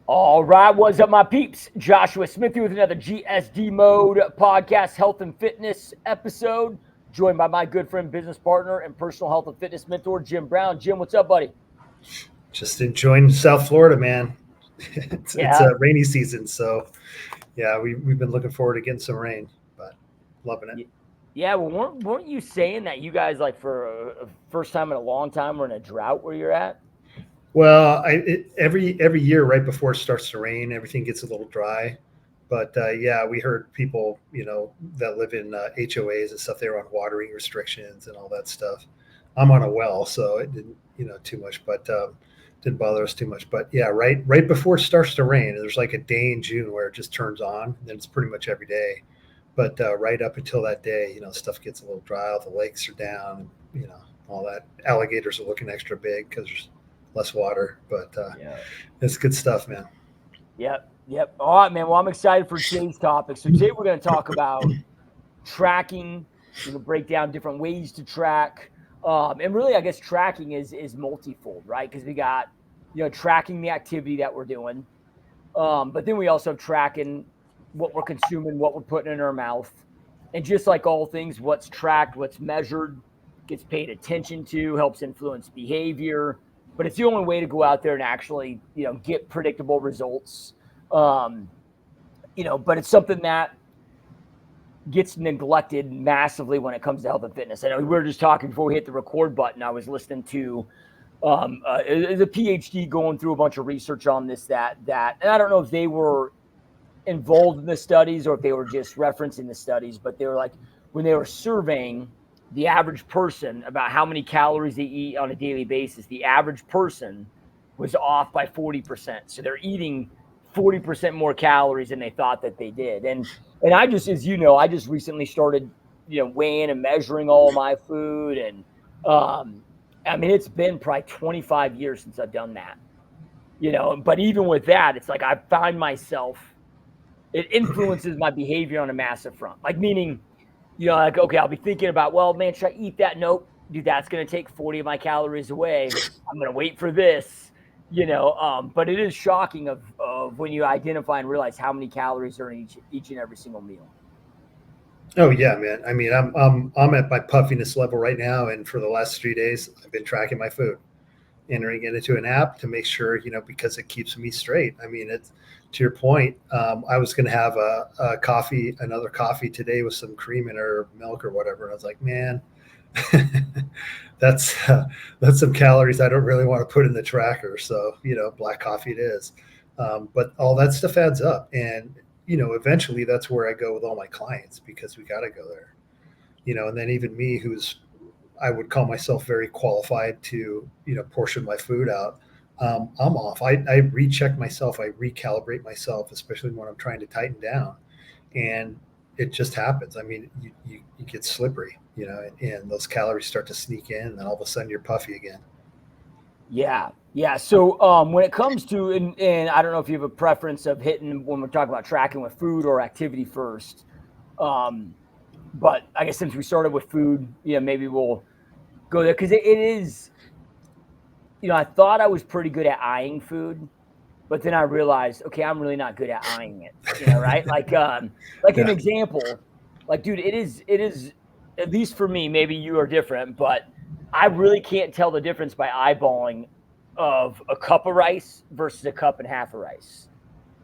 All right, what's up, my peeps? Joshua Smith here with another GSD Mode podcast, health and fitness episode. Joined by my good friend, business partner, and personal health and fitness mentor, Jim Brown. Jim, what's up, buddy? Just enjoying South Florida, man. It's Yeah, a rainy season, so yeah, we've been looking forward to getting some rain, but loving it. yeah. Well, weren't you saying that you guys, like, for a first time in a long time, were in a drought where you're at? Well, every year right before it starts to rain, everything gets a little dry. But yeah, we heard people, that live in HOAs and stuff. They were on watering restrictions and all that stuff. I'm on a well, so it didn't, too much, but didn't bother us too much. But yeah, right before it starts to rain, there's like a day in June where it just turns on. Then it's pretty much every day. But right up until that day, stuff gets a little dry. The lakes are down, all that. Alligators are looking extra big because there's less water. But Yeah. it's good stuff, man. Yep. All right, man. Well, I'm excited for today's topic. So today we're going to talk about tracking. We're going to break down different ways to track. And really, I guess tracking is multifold, right? Because we got, tracking the activity that we're doing. But then we also have tracking what we're consuming, what we're putting in our mouth. And just like all things, what's tracked, what's measured, gets paid attention to, helps influence behavior. But it's the only way to go out there and actually, get predictable results. Um, but it's something that gets neglected massively when it comes to health and fitness. I know we were just talking before we hit the record button. I was listening to the PhD going through a bunch of research on this, that, and I don't know if they were involved in the studies or if they were just referencing the studies, but they were like, when they were surveying the average person about how many calories they eat on a daily basis, the average person was off by 40%. So they're eating 40% more calories than they thought that they did. And I just, as you know, I just recently started, weighing and measuring all my food. And I mean, it's been probably 25 years since I've done that, but even with that, it's like I find myself, it influences my behavior on a massive front. Like, meaning, like, okay, I'll be thinking about, well, man, should I eat that? Nope, dude, that's going to take 40 of my calories away. I'm going to wait for this, but it is shocking of when you identify and realize how many calories are in each and every single meal. Oh yeah, man. I mean, I'm at my puffiness level right now, and for the last 3 days, I've been tracking my food, entering it into an app to make sure, because it keeps me straight. I mean, it's to your point. I was going to have another coffee today with some cream in it or milk or whatever. And I was like, man, that's that's some calories I don't really want to put in the tracker. So, black coffee it is. But all that stuff adds up. And, eventually that's where I go with all my clients because we got to go there, and then even me, who's I would call myself very qualified to, portion my food out. I'm off. I recheck myself. I recalibrate myself, especially when I'm trying to tighten down. And it just happens. I mean, you get slippery, and those calories start to sneak in, and then all of a sudden you're puffy again. Yeah. So when it comes to, and I don't know if you have a preference of hitting when we're talking about tracking with food or activity first. But I guess since we started with food, maybe we'll go there because it is, I thought I was pretty good at eyeing food, but then I realized, okay, I'm really not good at eyeing it, right? Like an Yeah. example, like, dude, it is, at least for me, maybe you are different, but I really can't tell the difference by eyeballing of a cup of rice versus a cup and a half of rice.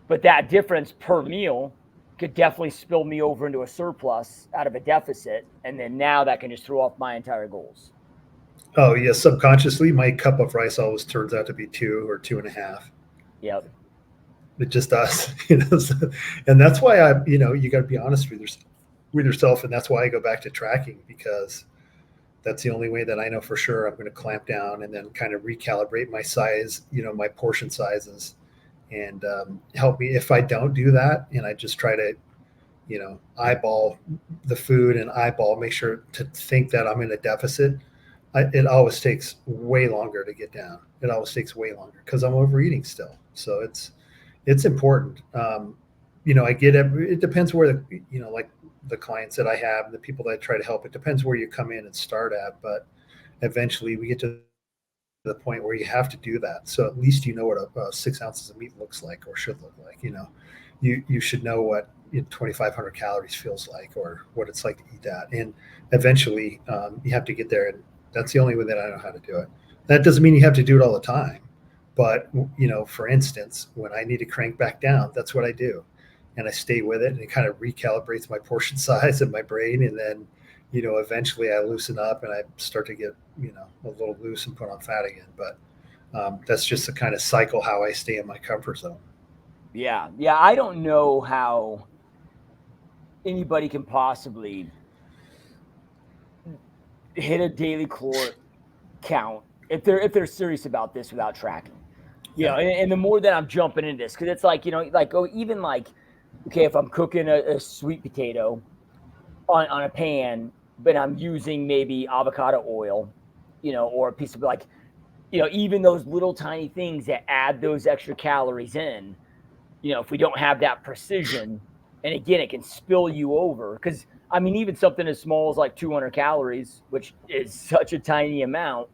But that difference per meal could definitely spill me over into a surplus out of a deficit. And then now that can just throw off my entire goals. Oh yeah. Subconsciously, my cup of rice always turns out to be two or two and a half. Yep. It just does, and that's why you got to be honest with yourself, and that's why I go back to tracking because that's the only way that I know for sure I'm going to clamp down and then kind of recalibrate my size, my portion sizes, and help me if I don't do that, and I just try to, eyeball the food and make sure to think that I'm in a deficit. It always takes way longer to get down. It always takes way longer because I'm overeating still. So it's important. I get it. It depends where like the clients that I have, the people that I try to help. It depends where you come in and start at, but eventually we get to the point where the point where you have to do that. So at least you know what a 6 ounces of meat looks like or should look like. You should know what 2,500 calories feels like or what it's like to eat that. And eventually, you have to get there, and that's the only way that I know how to do it. That doesn't mean you have to do it all the time, but for instance, when I need to crank back down, that's what I do, and I stay with it, and it kind of recalibrates my portion size in my brain, and then eventually I loosen up and I start to get a little loose and put on fat again. But that's just the kind of cycle how I stay in my comfort zone. Yeah. I don't know how anybody can possibly hit a daily caloric count if they're serious about this without tracking. And the more that I'm jumping into this, because it's like, even like, okay, if I'm cooking a sweet potato on a pan, but I'm using maybe avocado oil, or a piece of even those little tiny things that add those extra calories in, if we don't have that precision, and again, it can spill you over. Because I mean, even something as small as like 200 calories, which is such a tiny amount,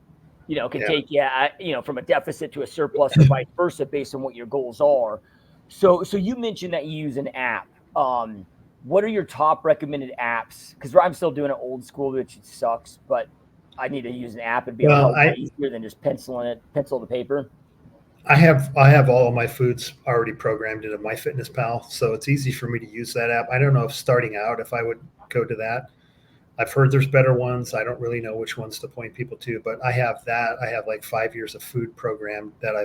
can take you, from a deficit to a surplus or vice versa based on what your goals are. So you mentioned that you use an app. What are your top recommended apps? Because I'm still doing it old school, which sucks, but I need to use an app. It'd be a hell of a lot easier than just pencil to paper. I have all of my foods already programmed into MyFitnessPal, so it's easy for me to use that app. I don't know if starting out if I would go to that. I've heard there's better ones. I don't really know which ones to point people to, but I have that. I have like 5 years of food programmed that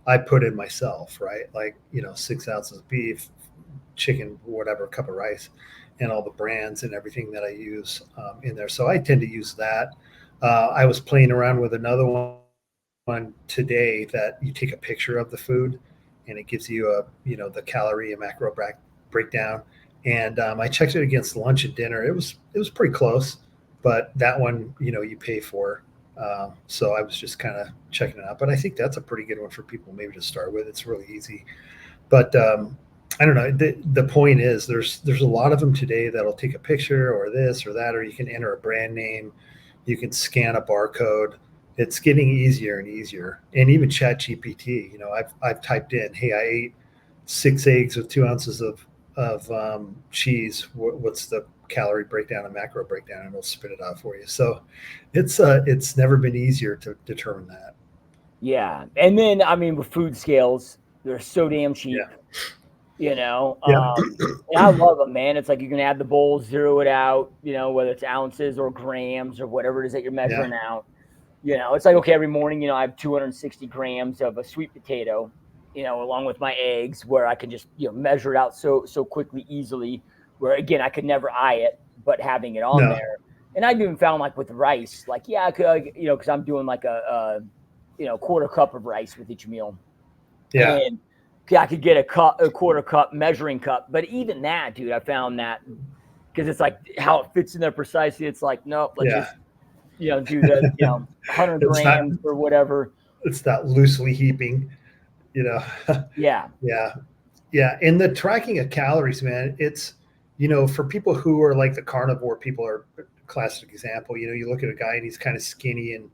I put in myself, right? Like 6 ounces of beef, chicken, whatever, cup of rice, and all the brands and everything that I use in there. So I tend to use that. I was playing around with another one today that you take a picture of the food and it gives you the calorie and macro breakdown. And I checked it against lunch and dinner. It was pretty close, but that one you pay for. So I was just kind of checking it out. But I think that's a pretty good one for people maybe to start with. It's really easy. But I don't know. The point is there's a lot of them today that'll take a picture or this or that, or you can enter a brand name. You can scan a barcode. It's getting easier and easier. And even Chat GPT, I've typed in, hey, I ate 6 eggs with 2 ounces of cheese. What's the calorie breakdown and macro breakdown? And it'll spit it out for you. So it's never been easier to determine that. Yeah. And then, I mean, with food scales, they're so damn cheap. Yeah. And I love them, man. It's like you can add the bowl, zero it out, whether it's ounces or grams or whatever it is that you're measuring out. It's like, okay, every morning, I have 260 grams of a sweet potato, along with my eggs, where I can just, measure it out so quickly, easily, where again, I could never eye it, but having it on there. And I've even found like with rice, like, I could, because I'm doing like a quarter cup of rice with each meal. Yeah. And I could get a quarter cup measuring cup. But even that, dude, I found that because it's like how it fits in there precisely. It's like, nope, let's just, do the, 100 grams or whatever. It's not loosely heaping, Yeah. Yeah. And the tracking of calories, man, it's, for people who are like the carnivore people are a classic example. You look at a guy and he's kind of skinny and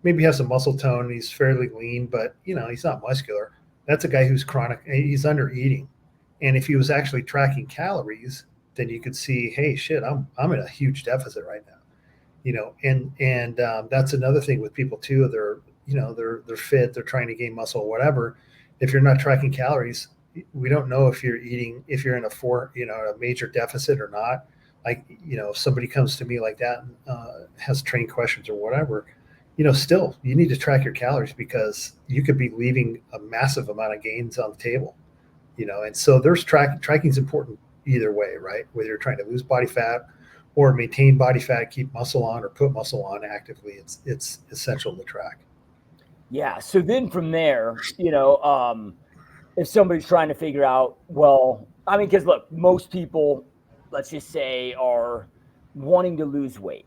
maybe has some muscle tone and he's fairly lean, but he's not muscular. That's a guy who's chronic, he's under eating. And if he was actually tracking calories, then you could see, hey, shit, I'm in a huge deficit right now. And that's another thing with people too. They're fit, they're trying to gain muscle, whatever. If you're not tracking calories, we don't know if you're in a major deficit or not. Like, if somebody comes to me like that, has trained questions or whatever, still you need to track your calories because you could be leaving a massive amount of gains on the table, and so there's tracking is important either way, right? Whether you're trying to lose body fat or maintain body fat, keep muscle on or put muscle on actively, it's essential to track. Yeah. So then from there, if somebody's trying to figure out, well, I mean, because look, most people, let's just say, are wanting to lose weight.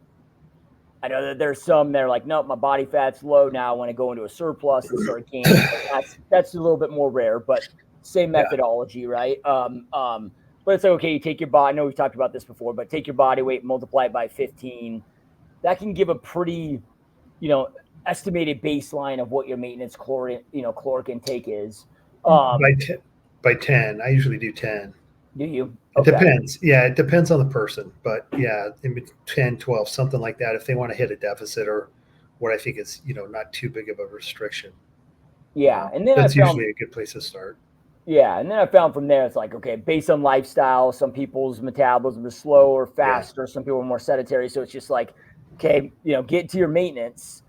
I know that there's some that are like, nope, my body fat's low now. I want to go into a surplus and start gaining. That's a little bit more rare, but same methodology, right? But it's like, okay, you take your body. I know we've talked about this before, but take your body weight, multiply it by 15. That can give a pretty, estimated baseline of what your maintenance caloric intake is. By 10, I usually do 10. Do you? It Okay. depends. Yeah, it depends on the person. But yeah, in 10, 12, something like that, if they want to hit a deficit or what I think is, not too big of a restriction. Yeah. And then I That's found, usually a good place to start. yeah. And then I found from there, it's like, okay, based on lifestyle, some people's metabolism is slower, Yeah. faster. Some people are more sedentary. So it's just like, okay, get to your maintenance.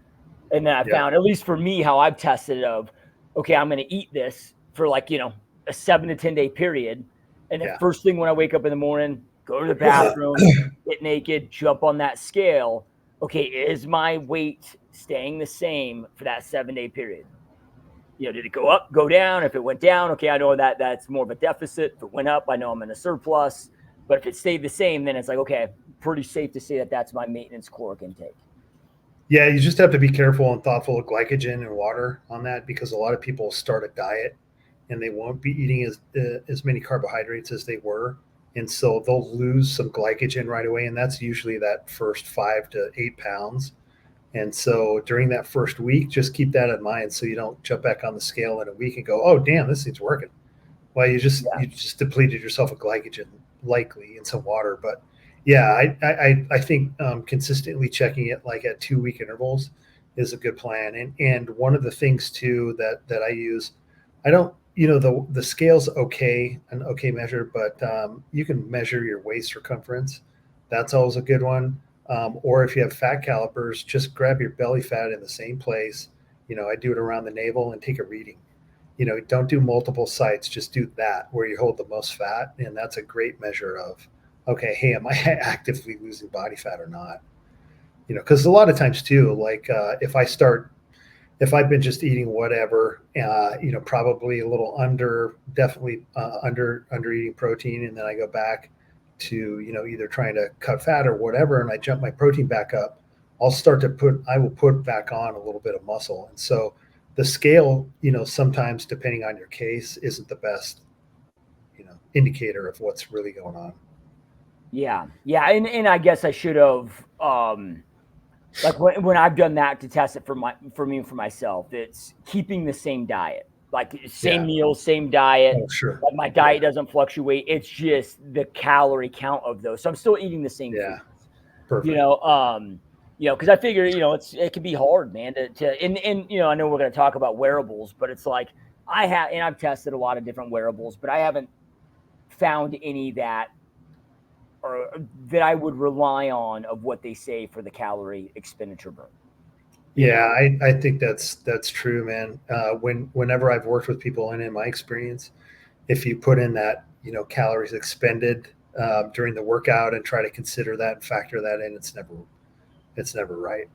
And then I Yeah. found, at least for me, how I've tested it of, okay, I'm going to eat this for like, a 7 to 10 day period. And then Yeah. first thing when I wake up in the morning, go to the bathroom, get naked, jump on that scale. Okay, is my weight staying the same for that 7 day period? Did it go up, go down? If it went down, okay, I know that's more of a deficit. If it went up, I know I'm in a surplus. But if it stayed the same, then it's like, okay, pretty safe to say that that's my maintenance caloric intake. Yeah, you just have to be careful and thoughtful of glycogen and water on that because a lot of people start a diet and they won't be eating as many carbohydrates as they were, and so they'll lose some glycogen right away, and that's usually that first 5 to 8 pounds. And so during that first week, just keep that in mind so you don't jump back on the scale in a week and go, "Oh, damn, this thing's working." Well, Yeah. you just depleted yourself of glycogen, likely in some water. But yeah, I think consistently checking it like at 2 week intervals is a good plan. And one of the things too that I use, I don't, the scale's okay, an okay measure, but you can measure your waist circumference. That's always a good one. Or if you have fat calipers, just grab your belly fat in the same place. I do it around the navel and take a reading. Don't do multiple sites, just do that where you hold the most fat. And that's a great measure of, okay, hey, am I actively losing body fat or not? Because a lot of times too, like if I've been just eating whatever, probably a little definitely under eating protein. And then I go back to, either trying to cut fat or whatever. And I jump my protein back up. I will put back on a little bit of muscle. And so the scale, sometimes depending on your case isn't the best, indicator of what's really going on. Yeah. Yeah. And I guess I should have, like when I've done that to test it for me and for myself, it's keeping the same diet, like same Yeah. meals, same diet. Oh, sure. Like my diet doesn't fluctuate. It's just the calorie count of those. So I'm still eating the same Yeah. foods, Perfect. because I figure, it can be hard, man, and I know we're going to talk about wearables, but it's like I've tested a lot of different wearables, but I haven't found any that I would rely on of what they say for the calorie expenditure burn. Yeah, I think that's true, man. Whenever I've worked with people and in my experience, if you put in that, calories expended during the workout and try to consider that and factor that in, it's never right.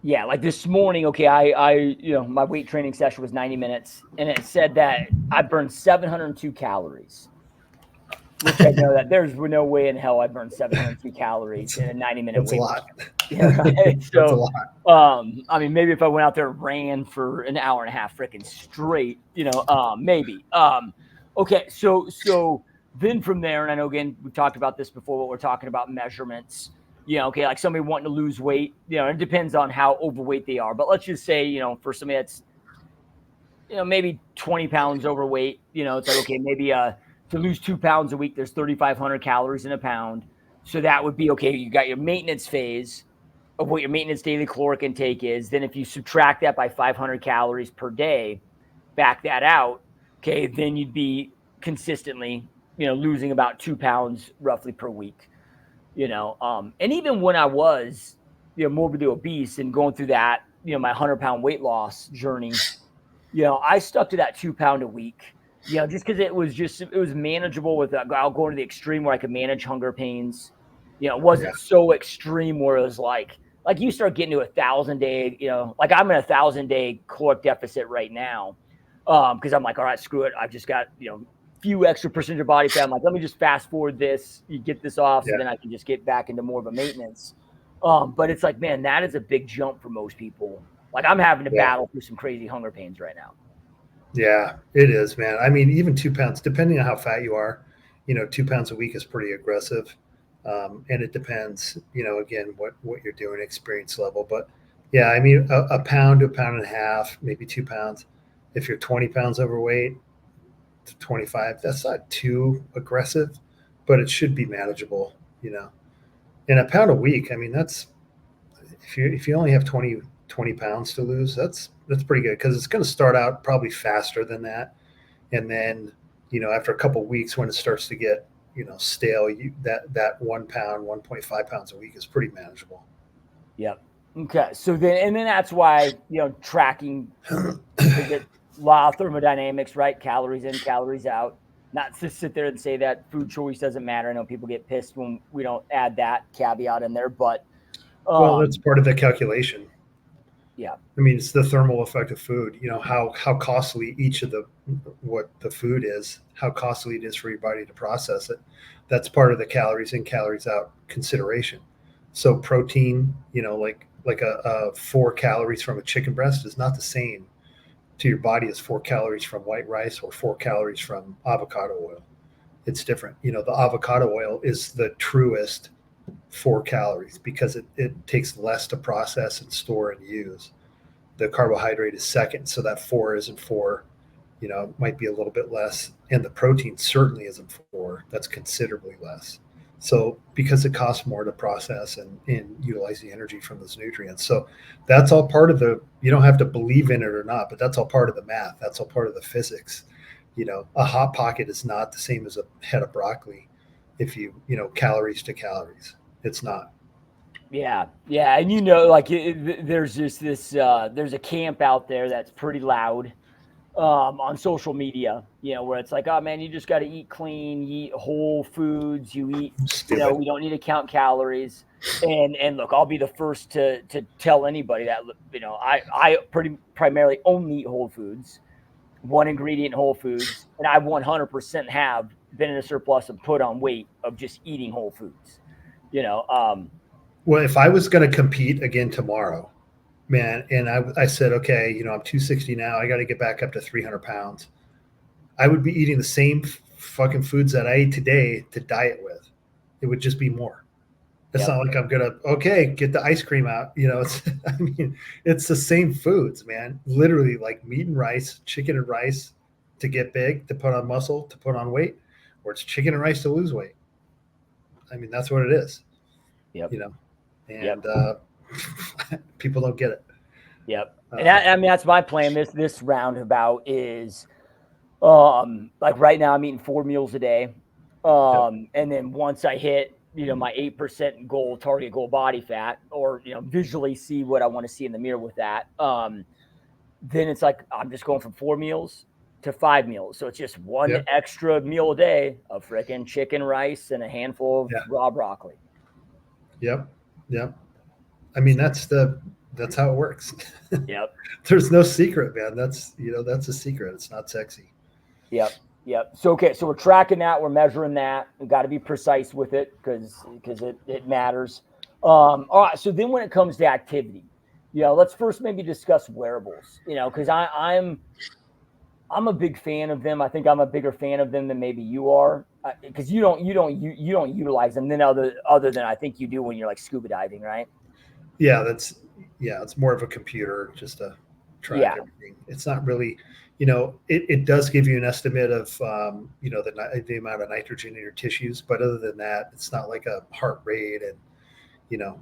Yeah, like this morning, okay, I my weight training session was 90 minutes, and it said that I burned 702 calories. Which I know that there's no way in hell I burned 702 calories in a 90-minute That's a weight lot. Yeah, right. That's a So, lot. I mean, maybe if I went out there and ran for an hour and a half, freaking straight, maybe. Okay, so then from there, and I know again we've talked about this before, but we're talking about measurements. Okay, like somebody wanting to lose weight, it depends on how overweight they are. But let's just say, for somebody that's, maybe 20 pounds overweight, it's like, okay, maybe to lose 2 pounds a week, there's 3,500 calories in a pound. So that would be okay. You got your maintenance phase of what your maintenance daily caloric intake is. Then if you subtract that by 500 calories per day, back that out, okay, then you'd be consistently, losing about 2 pounds roughly per week. And even when I was, morbidly obese and going through that, my 100-pound weight loss journey, I stuck to that 2 pound a week, just because it was manageable I'll go to the extreme where I could manage hunger pains. It wasn't so extreme where it was like you start getting to 1,000-day, like I'm in 1,000-day caloric deficit right now. Because I'm like, all right, screw it. I've just got, few extra percentage of body fat. I'm like, let me just fast forward this, you get this off, so then I can just get back into more of a maintenance. But it's like, man, that is a big jump for most people. Like I'm having to battle through some crazy hunger pains right now. Yeah, it is, man. I mean, even 2 pounds, depending on how fat you are, 2 pounds a week is pretty aggressive. And it depends, again, what you're doing, experience level. But Yeah, I mean, a pound to a pound and a half, maybe 2 pounds. If you're 20 pounds overweight to 25, that's not too aggressive, but it should be manageable, you know. And a pound a week, I mean, that's if you only have 20 pounds to lose, that's pretty good because it's going to start out probably faster than that, and then after a couple of weeks when it starts to get stale, that 1 pound, 1.5 pounds a week is pretty manageable. Yep. Okay. So then that's why, tracking, because it law of thermodynamics, right? Calories in, calories out. Not to sit there and say that food choice doesn't matter. I know people get pissed when we don't add that caveat in there, but Well, that's um, part of the calculation. yeah, I mean, it's the thermal effect of food. How costly each of what the food is, how costly it is for your body to process it. That's part of the calories in, calories out consideration. So protein, like a 4 calories from a chicken breast is not the same to your body as 4 calories from white rice or 4 calories from avocado oil. It's different. The avocado oil is the truest 4 calories because it takes less to process and store and use. The carbohydrate is second, so that 4 isn't 4. Might be a little bit less, and the protein certainly isn't 4. That's considerably less. So because it costs more to process and utilize the energy from those nutrients, so that's all part of the. You don't have to believe in it or not, but that's all part of the math. That's all part of the physics. A hot pocket is not the same as a head of broccoli. If calories to calories, it's not. yeah, yeah. And like there's just there's a camp out there that's pretty loud on social media, where it's like, oh man, you just got to eat clean, you eat whole foods, you eat, Stupid. we don't need to count calories. And look, I'll be the first to tell anybody that, I pretty primarily only eat whole foods, one ingredient whole foods, and I 100% have been in a surplus and put on weight of just eating whole foods. You know, Well, if I was going to compete again tomorrow, man, and I said, okay, I'm 260 now. I got to get back up to 300 pounds. I would be eating the same fucking foods that I ate today to diet with. It would just be more. It's yep, not like I'm gonna get the ice cream out. It's I mean, it's the same foods, man. Literally like meat and rice, chicken and rice to get big, to put on muscle, to put on weight, or it's chicken and rice to lose weight. I mean, that's what it is. yep, You know, yep, and people don't get it. yep. And Uh, I mean, that's my plan. This roundabout is like right now I'm eating 4 meals a day. yep, And then once I hit, my 8% goal, target goal body fat, or, visually see what I want to see in the mirror with that. Then it's like, I'm just going from 4 meals to 5 meals. So it's just one yep, extra meal a day of freaking chicken, rice, and a handful of yeah, raw broccoli. yep, yep. I mean, that's how it works. Yep. There's no secret, man. That's a secret. It's not sexy. Yep. Yep. So okay, so we're tracking that, we're measuring that. We got to be precise with it because it matters. All right. So then when it comes to activity, let's first maybe discuss wearables. Because I'm a big fan of them. I think I'm a bigger fan of them than maybe you are, because you don't utilize them than other than I think you do when you're like scuba diving, right? Yeah, it's more of a computer just to track Yeah. everything. It's not really, it does give you an estimate of the amount of nitrogen in your tissues, but other than that, it's not like a heart rate, and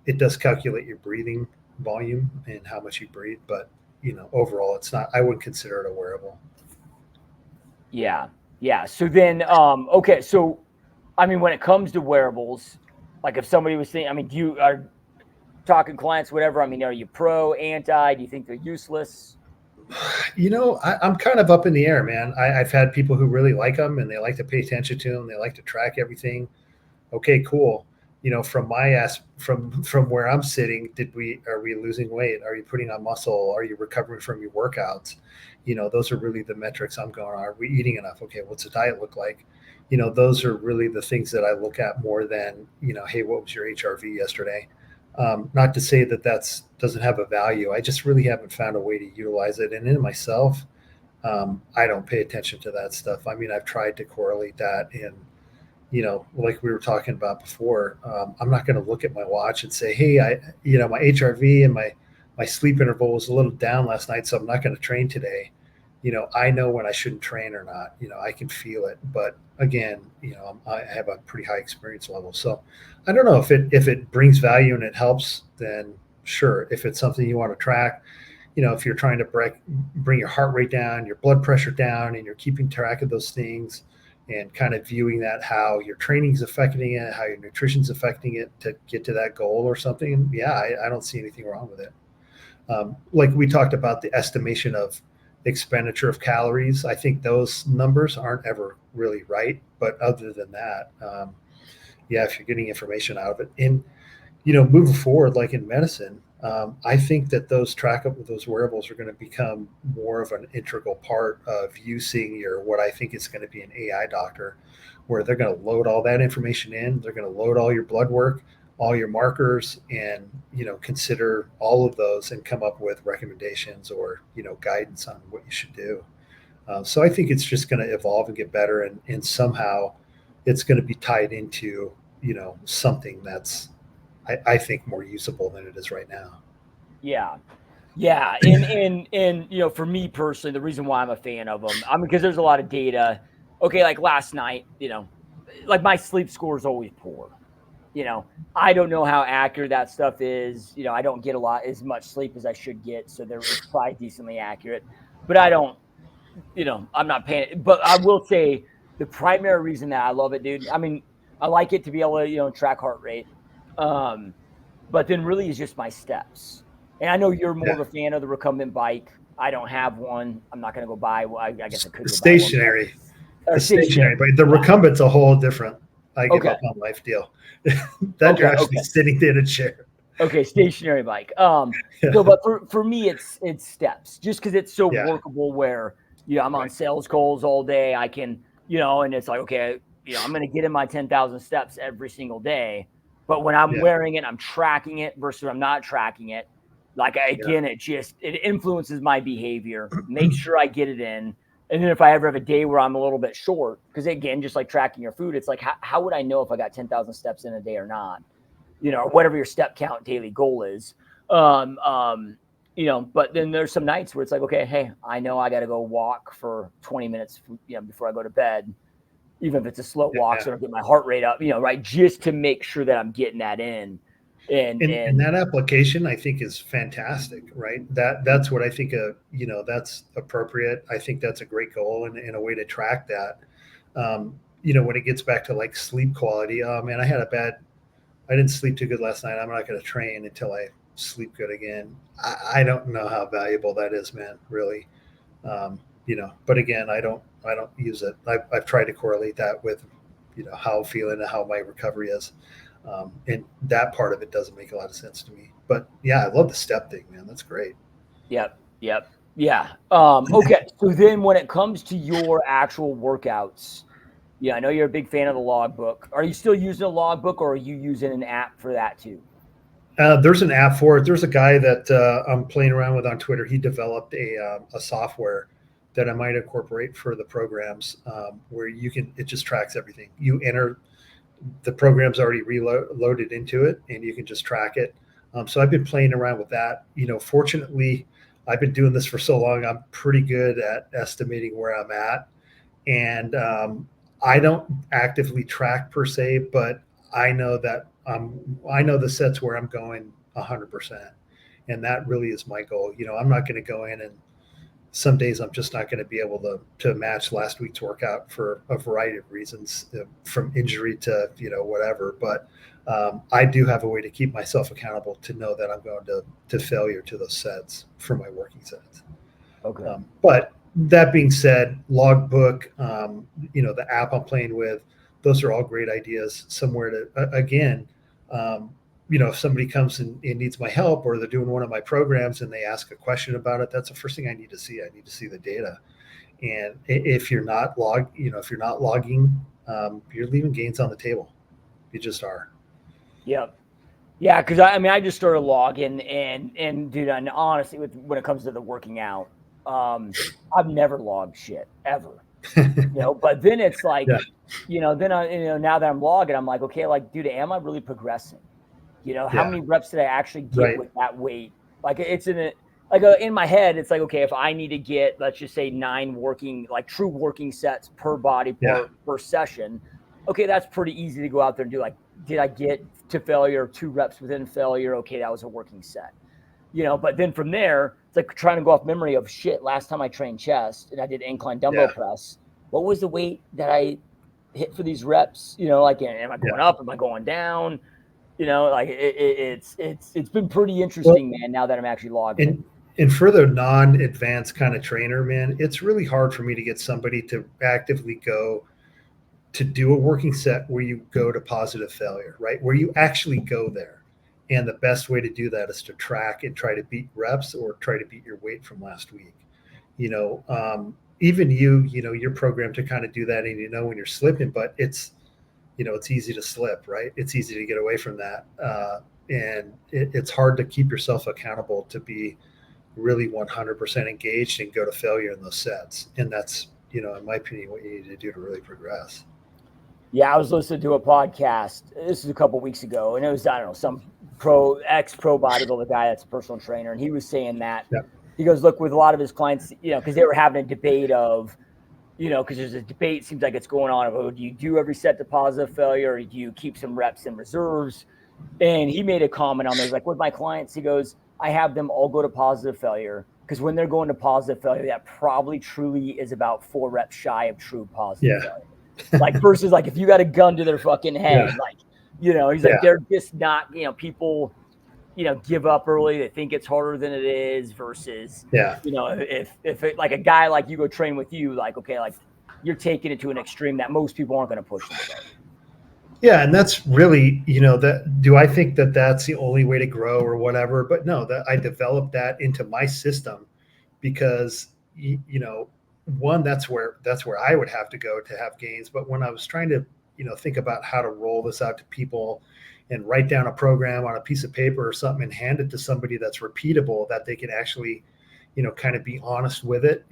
it does calculate your breathing volume and how much you breathe, but overall, it's not. I wouldn't consider it a wearable. Yeah. Yeah. So then, okay. So, I mean, when it comes to wearables, like if somebody was saying, I mean, do you are talking clients, whatever. I mean, are you pro, anti? Do you think they're useless? I'm kind of up in the air, man. I've had people who really like them and they like to pay attention to them. They like to track everything. Okay, cool. From my ass, from where I'm sitting, are we losing weight? Are you putting on muscle? Are you recovering from your workouts? Those are really the metrics I'm going on. Are we eating enough? Okay, what's the diet look like? Those are really the things that I look at more than, hey, what was your HRV yesterday? Not to say that doesn't have a value. I just really haven't found a way to utilize it. And in myself, I don't pay attention to that stuff. I mean, I've tried to correlate that, and like we were talking about before, I'm not going to look at my watch and say, hey, my HRV and my my sleep interval was a little down last night, so I'm not going to train today. I know when I shouldn't train or not. I can feel it. But again, I have a pretty high experience level, so I don't know if it brings value and it helps. Then sure. If it's something you want to track, if you're trying to bring your heart rate down, your blood pressure down, and you're keeping track of those things and kind of viewing that, how your training's affecting it, how your nutrition's affecting it to get to that goal or something. Yeah, I don't see anything wrong with it. Like we talked about the estimation of expenditure of calories. I think those numbers aren't ever really right. But other than that, yeah, if you're getting information out of it, and moving forward, like in medicine, I think that those wearables are going to become more of an integral part of you seeing what I think is going to be an AI doctor, where they're going to load all that information in. They're going to load all your blood work, all your markers, and consider all of those and come up with recommendations or guidance on what you should do. So I think it's just going to evolve and get better, and somehow it's going to be tied into something that's I think more usable than it is right now. Yeah. Yeah. And for me personally, the reason why I'm a fan of them, because there's a lot of data. Okay. Like last night, like my sleep score is always poor. I don't know how accurate that stuff is. I don't get as much sleep as I should get. So it's probably decently accurate, but I don't, I'm not paying. But I will say the primary reason that I love it, dude, I like it to be able to, track heart rate. But then really is just my steps. And I know you're more of a fan of the recumbent bike. I don't have one. I'm not going to go buy. Well, I guess I could go stationary. Buy one. The stationary, but the recumbent's a whole different. I give up on life deal. You're actually sitting in a chair. Okay, stationary bike. So, but for me, it's steps, just because it's so workable. Where I'm on sales calls all day. I can and it's like, okay, I'm going to get in my 10,000 steps every single day. But when I'm wearing it, I'm tracking it versus I'm not tracking it. Like again, it influences my behavior. Make sure I get it in. And then if I ever have a day where I'm a little bit short, because again, just like tracking your food, it's like, how would I know if I got 10,000 steps in a day or not? Whatever your step count daily goal is. But then there's some nights where it's like, okay, hey, I know I got to go walk for 20 minutes, before I go to bed, even if it's a slow walk, so I don't get my heart rate up, right? Just to make sure that I'm getting that in. And that application, I think, is fantastic, right? That's what I think that's appropriate. I think that's a great goal and a way to track that. When it gets back to like sleep quality, oh man, I didn't sleep too good last night. I'm not going to train until I sleep good again. I don't know how valuable that is, man, really. But again, I don't use it. I've tried to correlate that with, how I'm feeling and how my recovery is. And that part of it doesn't make a lot of sense to me. But yeah, I love the step thing, man. That's great. Yep. Yeah. Okay. So then when it comes to your actual workouts, I know you're a big fan of the logbook. Are you still using a logbook, or are you using an app for that too? There's an app for it. There's a guy that I'm playing around with on Twitter. He developed a software that I might incorporate for the programs, where it just tracks everything. You enter, the program's already loaded into it, and you can just track it. So I've been playing around with that. Fortunately, I've been doing this for so long. I'm pretty good at estimating where I'm at, and I don't actively track per se, but I know that I know the sets where I'm going 100%, and that really is my goal. I'm not going to go in, and some days I'm just not going to be able to match last week's workout for a variety of reasons, from injury to whatever. But I do have a way to keep myself accountable to know that I'm going to failure to those sets for my working sets. Okay. But that being said, logbook, the app I'm playing with, those are all great ideas. Somewhere to, again, if somebody comes and needs my help, or they're doing one of my programs and they ask a question about it, that's the first thing I need to see. I need to see the data. And if you're not logging, you're leaving gains on the table. You just are. Yep. Yeah, because I just started logging, and dude, and honestly, when it comes to the working out, I've never logged shit ever. But then it's like, then now that I'm logging, I'm like, okay, like, dude, am I really progressing? How many reps did I actually get with that weight? Like it's in my head, it's like, okay, if I need to get, let's just say 9 working, like true working sets per body Yeah. part per session. Okay, that's pretty easy to go out there and do. Like, did I get to failure, 2 reps within failure? Okay, that was a working set. But then from there, it's like trying to go off memory of shit. Last time I trained chest and I did incline dumbbell Yeah. press, what was the weight that I hit for these reps? Like, am I going up? Am I going down? Like it's been pretty interesting, man, now that I'm actually logging it. And for the non-advanced kind of trainer, man, it's really hard for me to get somebody to actively go to do a working set where you go to positive failure, right? Where you actually go there. And the best way to do that is to track and try to beat reps or try to beat your weight from last week. Even you're programmed to kind of do that, and when you're slipping, but it's easy to slip, right? It's easy to get away from that. And it's hard to keep yourself accountable to be really 100% engaged and go to failure in those sets. And that's, in my opinion, what you need to do to really progress. Yeah, I was listening to a podcast. This is a couple weeks ago, and it was, I don't know, some pro bodybuilder guy that's a personal trainer, and he was saying that. Yeah. He goes, look, with a lot of his clients, because they were having a debate of, because there's a debate, seems like it's going on of, do you do every set to positive failure, or do you keep some reps in reserves? And he made a comment on there. He's like, with my clients, he goes, I have them all go to positive failure, because when they're going to positive failure, that probably truly is about 4 reps shy of true positive failure. Like versus like if you got a gun to their fucking head, he's like, they're just not, people, give up early. They think it's harder than it is versus, if it, like a guy like you go train with you, like, okay, like you're taking it to an extreme that most people aren't going to push into that. Yeah. And that's really, do I think that that's the only way to grow or whatever? But no, that I developed that into my system because, one, that's where I would have to go to have gains. But when I was trying to, think about how to roll this out to people and write down a program on a piece of paper or something and hand it to somebody that's repeatable, that they can actually, kind of be honest with it,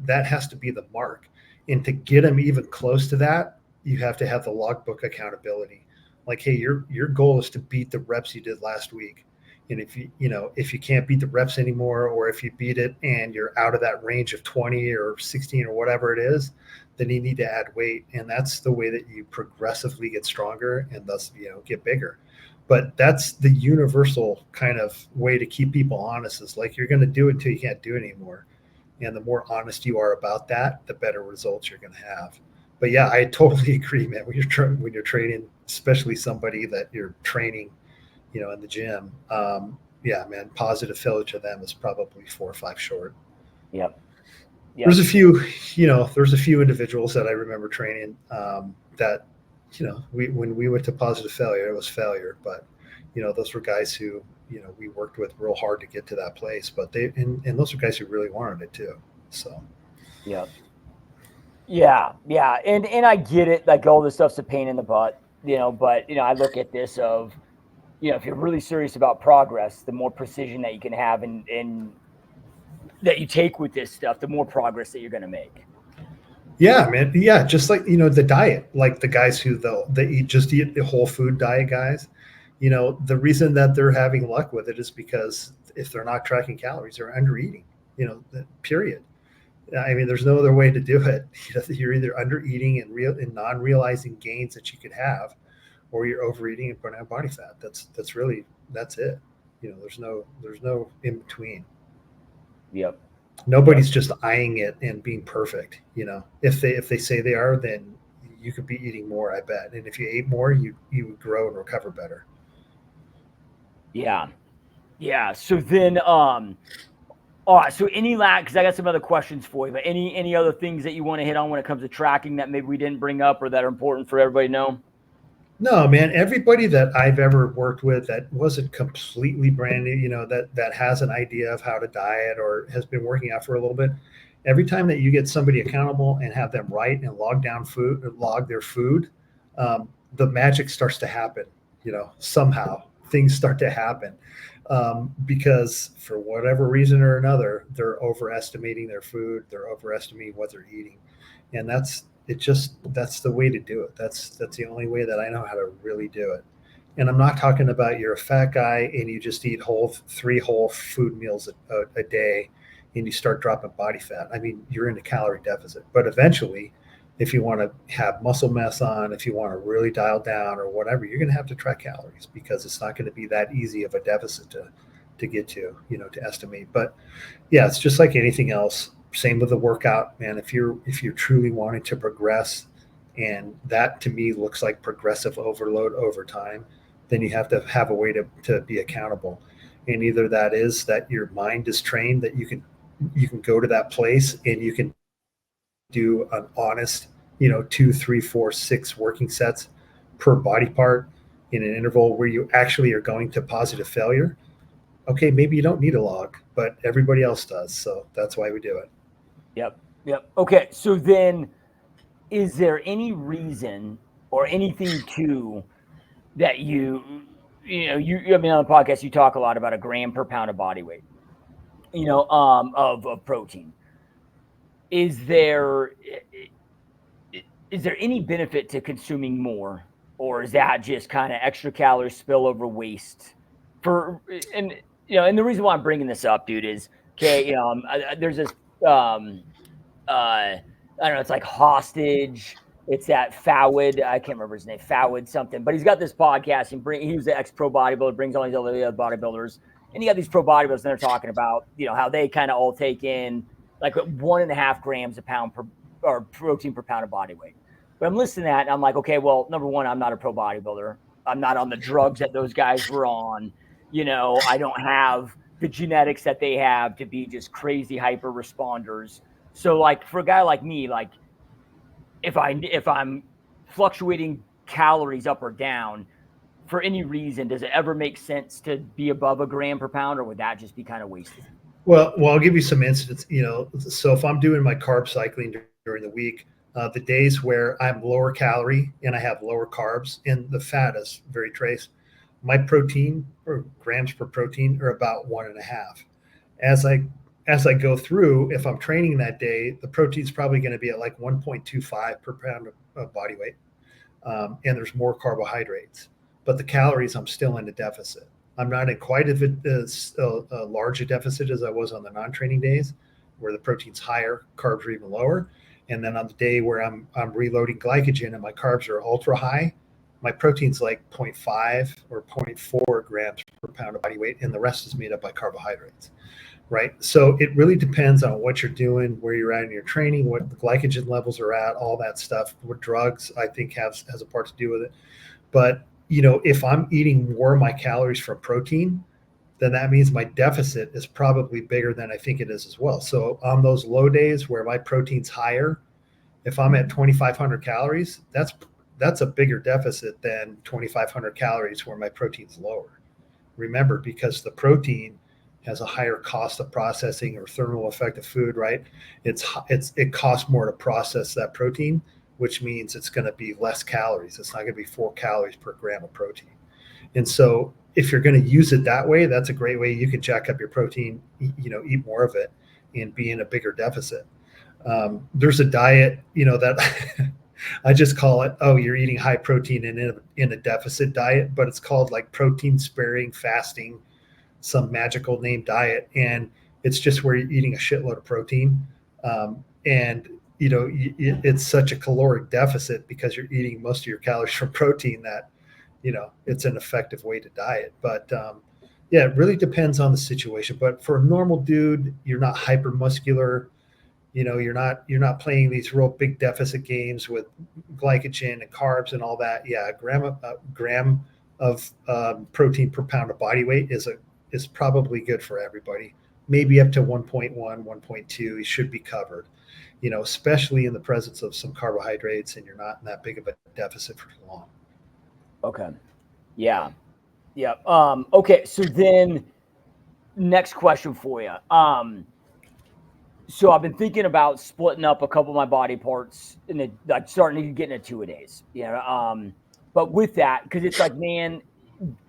that has to be the mark. And to get them even close to that, you have to have the logbook accountability. Like, hey, your goal is to beat the reps you did last week. And if you can't beat the reps anymore, or if you beat it and you're out of that range of 20 or 16 or whatever it is, then you need to add weight. And that's the way that you progressively get stronger and thus, get bigger. But that's the universal kind of way to keep people honest, is like, you're going to do it until you can't do it anymore. And the more honest you are about that, the better results you're going to have. But yeah, I totally agree, man. When you're training, especially somebody that you're training, in the gym, yeah, man, positive failure to them is probably 4 or 5 short. Yep. There's a few individuals that I remember training that, when we went to positive failure, it was failure. But, those were guys who, we worked with real hard to get to that place. But and those are guys who really wanted it too. So. Yeah. Yeah. And I get it. Like all this stuff's a pain in the butt, but, I look at this of, if you're really serious about progress, the more precision that you can have and that you take with this stuff, the more progress that you're going to make. Yeah, man. Yeah. Just like, the diet, like the guys who they eat the whole food diet guys, the reason that they're having luck with it is because if they're not tracking calories, they're under eating, period. I mean, there's no other way to do it. You're either under eating and non-realizing gains that you could have, or you're overeating and putting on body fat. That's it. There's no in between. Yep. Nobody's just eyeing it and being perfect. If they say they are, then you could be eating more, I bet. And if you ate more, you would grow and recover better. Yeah. So then, all right. So because I got some other questions for you, but any other things that you want to hit on when it comes to tracking that maybe we didn't bring up or that are important for everybody to know? No, man, everybody that I've ever worked with that wasn't completely brand new, that has an idea of how to diet or has been working out for a little bit. Every time that you get somebody accountable and have them write and log their food, the magic starts to happen. Somehow things start to happen because for whatever reason or another, they're overestimating their food. They're overestimating what they're eating. And that's the way to do it. That's the only way that I know how to really do it. And I'm not talking about you're a fat guy and you just eat three whole food meals a day and you start dropping body fat. I mean, you're in a calorie deficit. But eventually, if you want to have muscle mass on, if you want to really dial down or whatever, you're going to have to track calories because it's not going to be that easy of a deficit to get to, to estimate. But yeah, it's just like anything else. Same with the workout, man. If you're truly wanting to progress, and that to me looks like progressive overload over time, then you have to have a way to be accountable. And either that is that your mind is trained that you can go to that place and you can do an honest, 2, 3, 4, 6 working sets per body part in an interval where you actually are going to positive failure. Okay, maybe you don't need a log, but everybody else does. So that's why we do it. Yep. Yep. Okay. So then, is there any reason or anything to that I mean, on the podcast, you talk a lot about a gram per pound of body weight, of protein. Is there is there any benefit to consuming more, or is that just kind of extra calories, spillover waste? For and the reason why I'm bringing this up, dude, is okay. There's this I don't know, it's like hostage. It's that Fowid. I can't remember his name, Fowid something, but he's got this podcast and he was the ex pro bodybuilder, brings all these other bodybuilders, and you got these pro bodybuilders, and they're talking about how they kind of all take in like 1.5 grams a pound per or protein per pound of body weight. But I'm listening to that, and I'm like, okay, well, number one, I'm not a pro bodybuilder. I'm not on the drugs that those guys were on. I don't have the genetics that they have to be just crazy hyper responders. So like for a guy like me, like if I'm fluctuating calories up or down for any reason, does it ever make sense to be above a gram per pound, or would that just be kind of wasted? Well, I'll give you some incidents. So if I'm doing my carb cycling during the week, the days where I'm lower calorie and I have lower carbs and the fat is very trace, my protein or grams per protein are about 1.5. As I go through, if I'm training that day, the protein's probably going to be at like 1.25 per pound of body weight, and there's more carbohydrates. But the calories, I'm still in a deficit. I'm not in quite as large a deficit as I was on the non-training days, where the protein's higher, carbs are even lower. And then on the day where I'm reloading glycogen and my carbs are ultra high, my protein's like 0.5 or zero point 0.4 grams per pound of body weight, and the rest is made up by carbohydrates. Right. So it really depends on what you're doing, where you're at in your training, what the glycogen levels are at, all that stuff. What drugs I think has a part to do with it. But if I'm eating more of my calories from protein, then that means my deficit is probably bigger than I think it is as well. So on those low days where my protein's higher, if I'm at 2,500 calories, that's a bigger deficit than 2,500 calories where my protein's lower. Remember, because the protein has a higher cost of processing or thermal effect of food, right? It costs more to process that protein, which means it's going to be less calories. It's not going to be 4 calories per gram of protein. And so if you're going to use it that way, that's a great way you can jack up your protein, eat more of it and be in a bigger deficit. There's a diet, that I just call it, you're eating high protein in a deficit diet, but it's called like protein sparing fasting, some magical name diet. And it's just where you're eating a shitload of protein. And it's such a caloric deficit because you're eating most of your calories from protein that, it's an effective way to diet. But yeah, it really depends on the situation. But for a normal dude, you're not hyper muscular. You're not playing these real big deficit games with glycogen and carbs and all that. Yeah, a gram of protein per pound of body weight is probably good for everybody. Maybe up to 1.1, 1.2, you should be covered. Especially in the presence of some carbohydrates, and you're not in that big of a deficit for long. Okay. Yeah. Yeah. Okay. So then, next question for you. So I've been thinking about splitting up a couple of my body parts and like starting to get into 2-a-days. But with that, because it's like, man,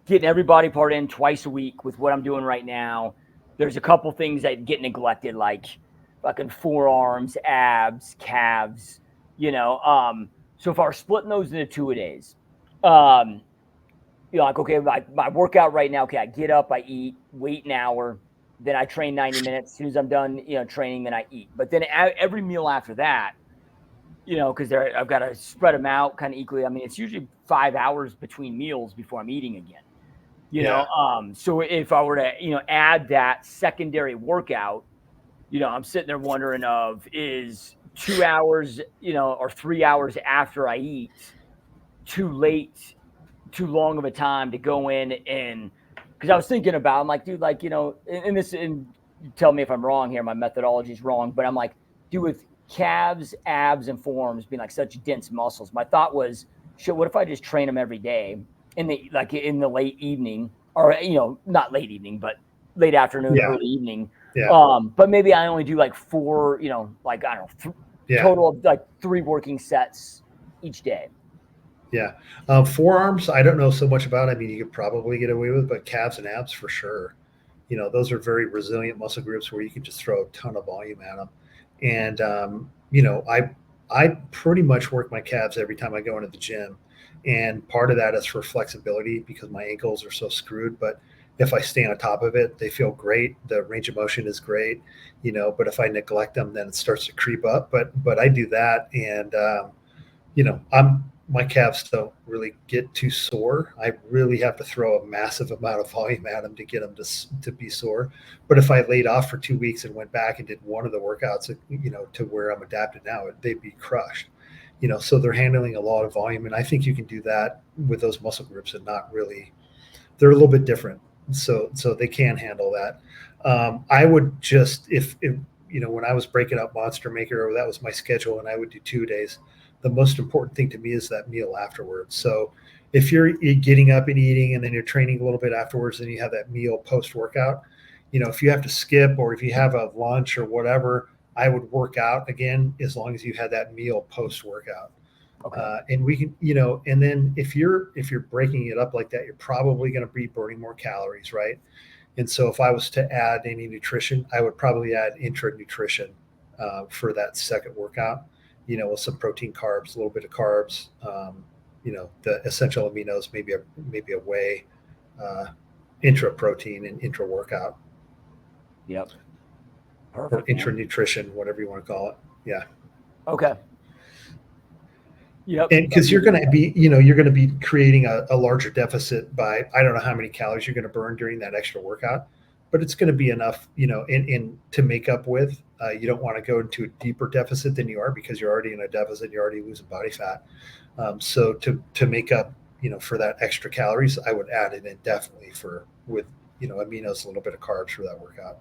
getting every body part in twice a week with what I'm doing right now, there's a couple things that get neglected, like fucking forearms, abs, calves. So if I were splitting those into 2-a-days, like, okay, my workout right now, okay, I get up, I eat, wait an hour, then I train 90 minutes. As soon as I'm done, training, then I eat. But then every meal after that, because I've got to spread them out kind of equally. I mean, it's usually 5 hours between meals before I'm eating again. So if I were to, add that secondary workout, I'm sitting there wondering is 2 hours, or 3 hours after I eat too late, too long of a time to go in and, because I was thinking about, I'm like, dude, like, and tell me if I'm wrong here, my methodology is wrong, but I'm like, dude, with calves, abs, and forearms being like such dense muscles, my thought was, shit, what if I just train them every day in the late evening, or not late evening, but late afternoon, early evening. But maybe I only do like 4, like, I don't know, total of like 3 working sets each day. Yeah. Forearms, I don't know so much about. I mean, you could probably get away with, but calves and abs for sure. Those are very resilient muscle groups where you can just throw a ton of volume at them. And, I pretty much work my calves every time I go into the gym. And part of that is for flexibility because my ankles are so screwed. But if I stay on top of it, they feel great. The range of motion is great, but if I neglect them, then it starts to creep up. But I do that. And, my calves don't really get too sore. I really have to throw a massive amount of volume at them to get them to be sore. But if I laid off for 2 weeks and went back and did one of the workouts, to where I'm adapted now, they'd be crushed. So they're handling a lot of volume, and I think you can do that with those muscle groups and not really. They're a little bit different, so they can handle that. I would just if when I was breaking up Monster Maker, that was my schedule, and I would do 2 days. The most important thing to me is that meal afterwards. So if you're getting up and eating and then you're training a little bit afterwards, and you have that meal post workout, if you have to skip or if you have a lunch or whatever, I would work out again as long as you had that meal post workout. Okay. And we can, and then if you're breaking it up like that, you're probably going to be burning more calories, right? And so if I was to add any nutrition, I would probably add intra nutrition for that second workout. With some protein, carbs, a little bit of carbs, the essential aminos, maybe a whey, intra protein and intra workout. Yep. Perfect. Or intra nutrition, whatever you want to call it. Yeah. Okay. Yep. And because you're going to be creating a larger deficit by, I don't know how many calories you're going to burn during that extra workout, but it's going to be enough, in to make up with. You don't want to go into a deeper deficit than you are because you're already in a deficit. You're already losing body fat. So to make up, for that extra calories, I would add it in definitely with aminos, a little bit of carbs for that workout.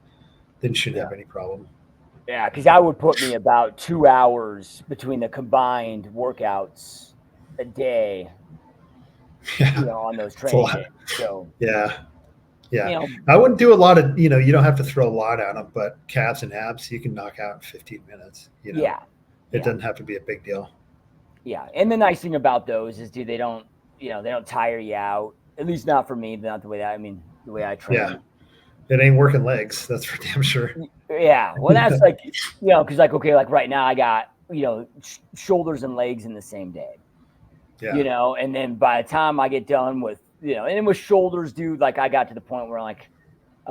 Then you shouldn't have any problem. Yeah, because that would put me about 2 hours between the combined workouts a day. On those training days. So yeah. I wouldn't do a lot of, you don't have to throw a lot at them, but calves and abs you can knock out in 15 minutes. It doesn't have to be a big deal. Yeah, and the nice thing about those is, dude, they don't tire you out. At least not for me, not the way the way I train. Yeah, it ain't working legs. That's for damn sure. Yeah, well, that's like, because like, okay, like right now I got shoulders and legs in the same day. Yeah. And then by the time I get done with, and then with shoulders, dude, like I got to the point where I'm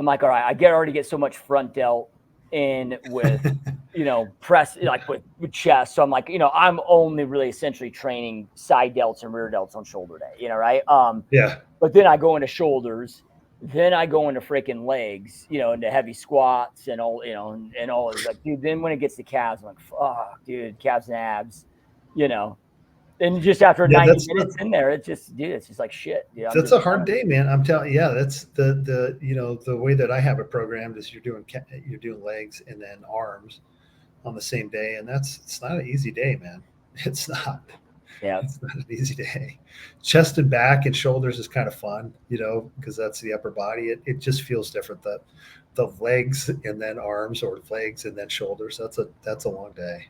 like, all right, I already get so much front delt in with, press, like with chest. So I'm like, I'm only really essentially training side delts and rear delts on shoulder day, right? Yeah. But then I go into shoulders, then I go into freaking legs, into heavy squats and all, and all is like, dude, then when it gets to calves, I'm like, fuck, dude, calves and abs, And just after 90 minutes in there, it's just like shit. Dude, that's a hard day, man. I'm telling you, that's the the way that I have it programmed is you're doing legs and then arms on the same day, and it's not an easy day, man. It's not. Yeah, it's not an easy day. Chest and back and shoulders is kind of fun, because that's the upper body. It just feels different. The legs and then arms, or legs and then shoulders. That's a long day.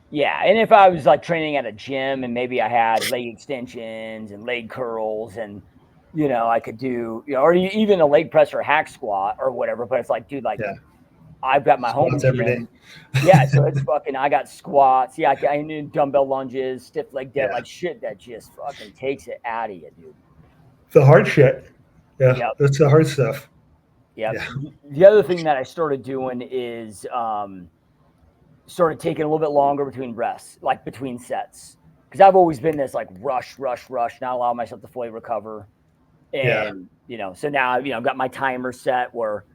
Yeah, and if I was like training at a gym and maybe I had leg extensions and leg curls and I could do or even a leg press or a hack squat or whatever, but it's like, dude, like I've got my home gym every day. Yeah, so it's fucking, I got squats, I need dumbbell lunges, stiff leg dead, like shit that just fucking takes it out of you, dude. The hard shit. Yeah, Yep. that's the hard stuff. Yep. Yeah. The other thing that I started doing is started taking a little bit longer between rests, like between sets. Because I've always been this like rush, rush, rush, not allow myself to fully recover. Yeah. And, so now, I've got my timer set where,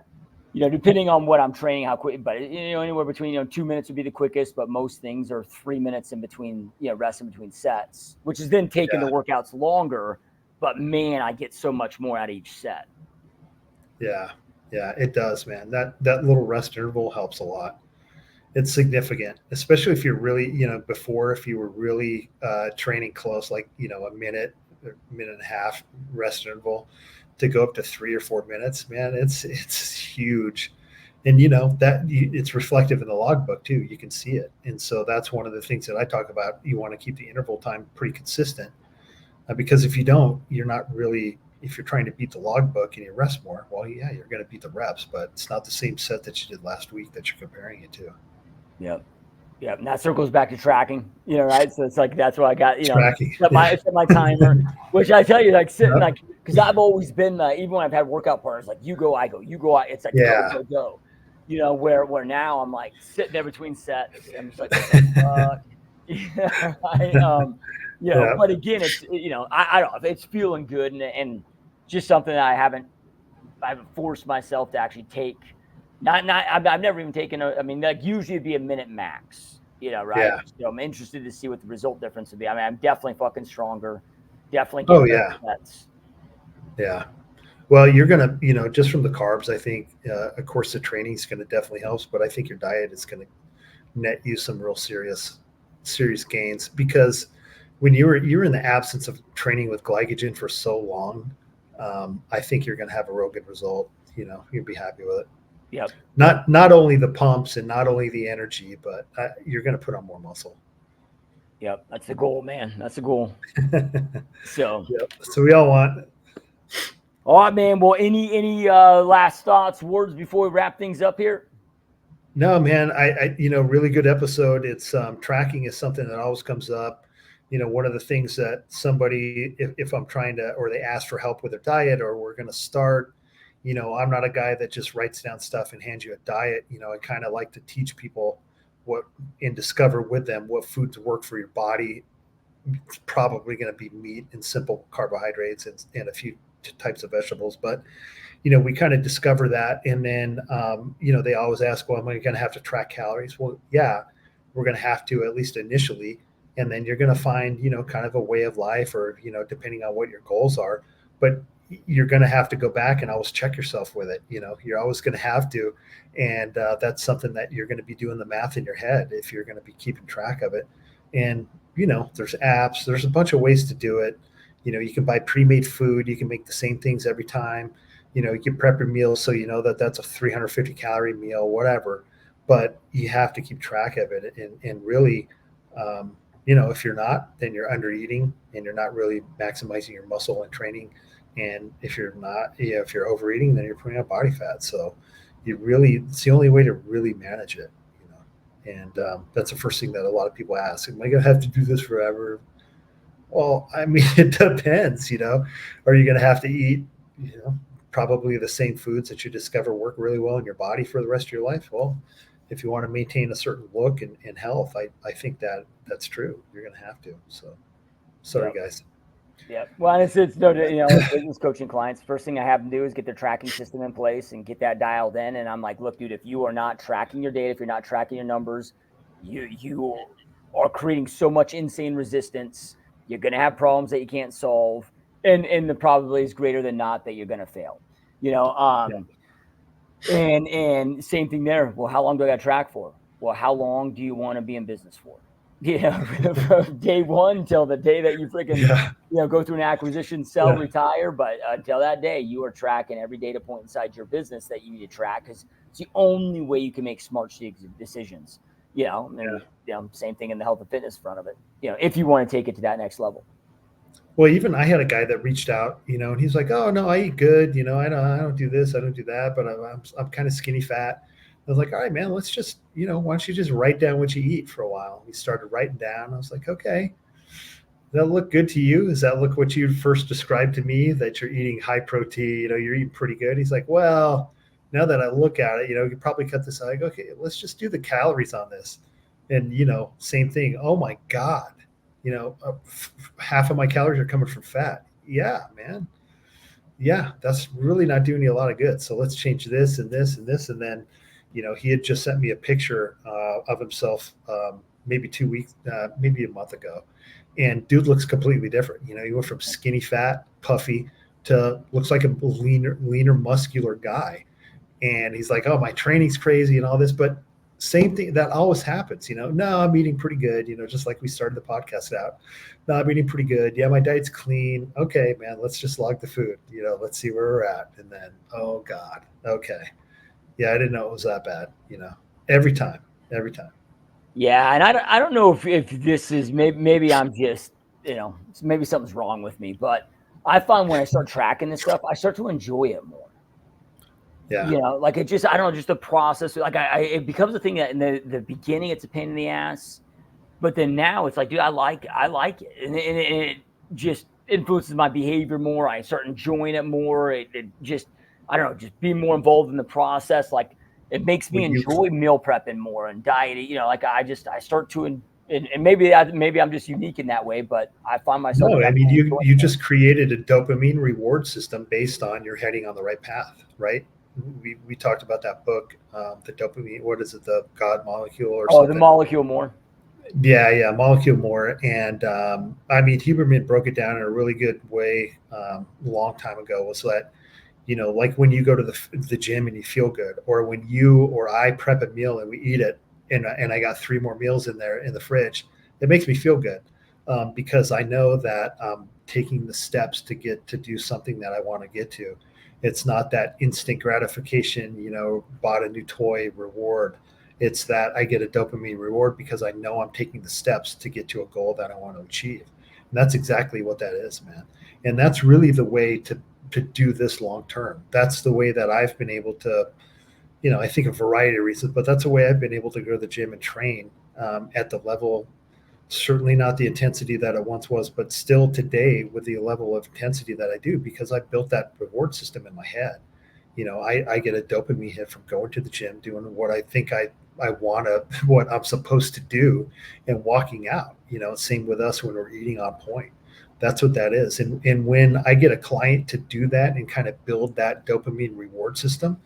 depending on what I'm training, how quick, but, anywhere between, 2 minutes would be the quickest, but most things are 3 minutes in between, rest in between sets, which is then taking the workouts longer. But man, I get so much more out of each set. Yeah. Yeah. It does, man. That little rest interval helps a lot. It's significant, especially if you're really, before, if you were really training close, like, a minute, or minute and a half rest interval, to go up to 3 or 4 minutes, man, it's huge. And it's reflective in the logbook too. You can see it. And so that's one of the things that I talk about. You want to keep the interval time pretty consistent, because if you don't, you're not really, if you're trying to beat the logbook and you rest more, well, yeah, you're going to beat the reps, but it's not the same set that you did last week that you're comparing it to. Yep. Yep. And that circles back to tracking, right? So it's like, that's what I got, Tracking. set my timer, which I tell you, like sitting, Yep. like, because I've always been, even when I've had workout partners, like you go, I go, you go, it's like, Yeah. go, go, go, where now I'm like sitting there between sets. I'm just like, what the fuck? Yeah. But again, it's, I don't know, it's feeling good and just something that I haven't forced myself to actually take. I've never even taken like usually it'd be a minute max, right? Yeah. So I'm interested to see what the result difference would be. I mean, I'm definitely fucking stronger, definitely Oh, getting yeah. better sets. Yeah. Well, you're going to, just from the carbs, I think, of course, the training is going to definitely help, but I think your diet is going to net you some real serious gains, because when you're in the absence of training with glycogen for so long, I think you're going to have a real good result. You'll be happy with it. Yep. Not only the pumps and not only the energy, but you're going to put on more muscle. Yep. That's the goal, man. That's the goal. So, yep. So we all want. All right, man. Well, any last thoughts, words before we wrap things up here? No, man. I really good episode. It's tracking is something that always comes up. One of the things that somebody, if I'm trying to, or they ask for help with their diet, or we're going to start, I'm not a guy that just writes down stuff and hands you a diet. I kind of like to teach people and discover with them what foods work for your body. It's probably going to be meat and simple carbohydrates and a few types of vegetables, but we kind of discover that. And then, they always ask, well, am I going to have to track calories? Well, yeah, we're going to have to, at least initially. And then you're going to find, kind of a way of life, or, depending on what your goals are, but you're going to have to go back and always check yourself with it. You're always going to have to. And that's something that you're going to be doing the math in your head if you're going to be keeping track of it. And, there's apps, there's a bunch of ways to do it. You can buy pre-made food. You can make the same things every time. You can prep your meals so that that's a 350 calorie meal, whatever. But you have to keep track of it. And really, if you're not, then you're under eating and you're not really maximizing your muscle and training. And if you're not, if you're overeating, then you're putting on body fat. So it's the only way to really manage it. And that's the first thing that a lot of people ask. Am I going to have to do this forever? Well, I mean, it depends, Are you going to have to eat, probably the same foods that you discover work really well in your body for the rest of your life? Well, if you want to maintain a certain look and health, I think that's true. You're going to have to. So sorry, guys. Yeah. Well, it's no, business coaching clients. First thing I have them do is get their tracking system in place and get that dialed in. And I'm like, look, dude, if you are not tracking your data, if you're not tracking your numbers, you are creating so much insane resistance. You're going to have problems that you can't solve. And the probability is greater than not that you're going to fail, and same thing there. Well, how long do I got to track for? Well, how long do you want to be in business for? From day one till the day that you freaking, go through an acquisition, sell, retire. But until that day, you are tracking every data point inside your business that you need to track, because it's the only way you can make smart decisions. Same thing in the health and fitness front of it. If you want to take it to that next level. Well, even I had a guy that reached out, and he's like, "Oh no, I eat good. I don't do this, I don't do that, but I'm kind of skinny fat." I was like, "All right, man, let's just, why don't you just write down what you eat for a while?" He started writing down. I was like, "Okay." that look good to you? Does that look what you first described to me, that you're eating high protein, you're eating pretty good? He's like, well, now that I look at it, you probably cut this out. I go, okay, let's just do the calories on this. And, same thing. Oh my God, half of my calories are coming from fat. Yeah, man. Yeah, that's really not doing you a lot of good. So let's change this and this and this. And then, he had just sent me a picture of himself maybe 2 weeks, maybe a month ago. And dude looks completely different. He went from skinny fat, puffy to looks like a leaner, muscular guy. And he's like, oh, my training's crazy and all this. But same thing, that always happens. No, I'm eating pretty good, just like we started the podcast out. No, I'm eating pretty good. Yeah, my diet's clean. Okay, man, let's just log the food. Let's see where we're at. And then, oh God, okay. Yeah, I didn't know it was that bad, every time. Yeah, and I don't know if this is maybe I'm just maybe something's wrong with me, but I find when I start tracking this stuff, I start to enjoy it more. Yeah. Like it just, I don't know, just the process. Like it becomes a thing that in the beginning it's a pain in the ass, but then now it's like, dude, I like it, and it just influences my behavior more. I start enjoying it more. It just, I don't know, just being more involved in the process. Like it makes me enjoy meal prepping more and dieting. Like I start to, and maybe I'm just unique in that way, but I find myself. No, I mean, you just created a dopamine reward system based on you're heading on the right path, right? We talked about that book, the dopamine. What is it? The God molecule or something? Oh, the molecule more. Yeah, molecule more. And I mean, Huberman broke it down in a really good way a long time ago. Was that like when you go to the gym and you feel good, or when you or I prep a meal and we eat it, and I got 3 more meals in there in the fridge, it makes me feel good because I know that I'm taking the steps to get to do something that I want to get to. It's not that instant gratification, bought a new toy reward. It's that I get a dopamine reward because I know I'm taking the steps to get to a goal that I want to achieve. And that's exactly what that is, man. And that's really the way to do this long term. That's the way that I've been able to, I think a variety of reasons, but that's the way I've been able to go to the gym and train at the level, certainly not the intensity that it once was, but still today with the level of intensity that I do, because I built that reward system in my head. I get a dopamine hit from going to the gym, doing what I think I want to, what I'm supposed to do, and walking out. Same with us when we're eating on point. That's what that is. And when I get a client to do that and kind of build that dopamine reward system,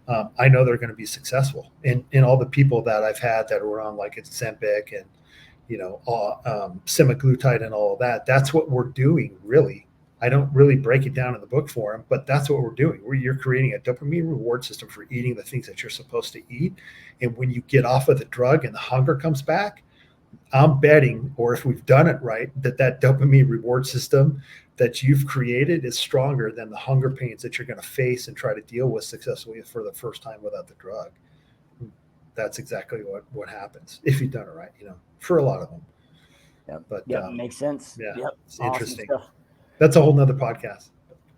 I know they're going to be successful. And all the people that I've had that were on like Ozempic and semaglutide and all of that, that's what we're doing, really. I don't really break it down in the book for them, but that's what we're doing. You're creating a dopamine reward system for eating the things that you're supposed to eat. And when you get off of the drug and the hunger comes back, I'm betting, or if we've done it right, that dopamine reward system that you've created is stronger than the hunger pains that you're going to face and try to deal with successfully for the first time without the drug. That's exactly what happens if you've done it right, for a lot of them. Yeah, but makes sense. Yeah, yep. It's interesting. That's a whole nother podcast.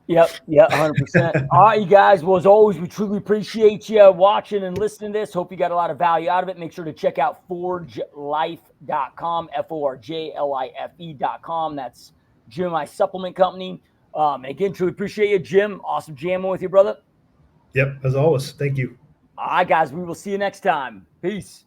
Yep, 100%. All right, you guys. Well, as always, we truly appreciate you watching and listening to this. Hope you got a lot of value out of it. Make sure to check out forgelife.com, forgelife.com. That's Jim, my supplement company. And again, truly appreciate you, Jim. Awesome jamming with you, brother. Yep, as always. Thank you. All right, guys. We will see you next time. Peace.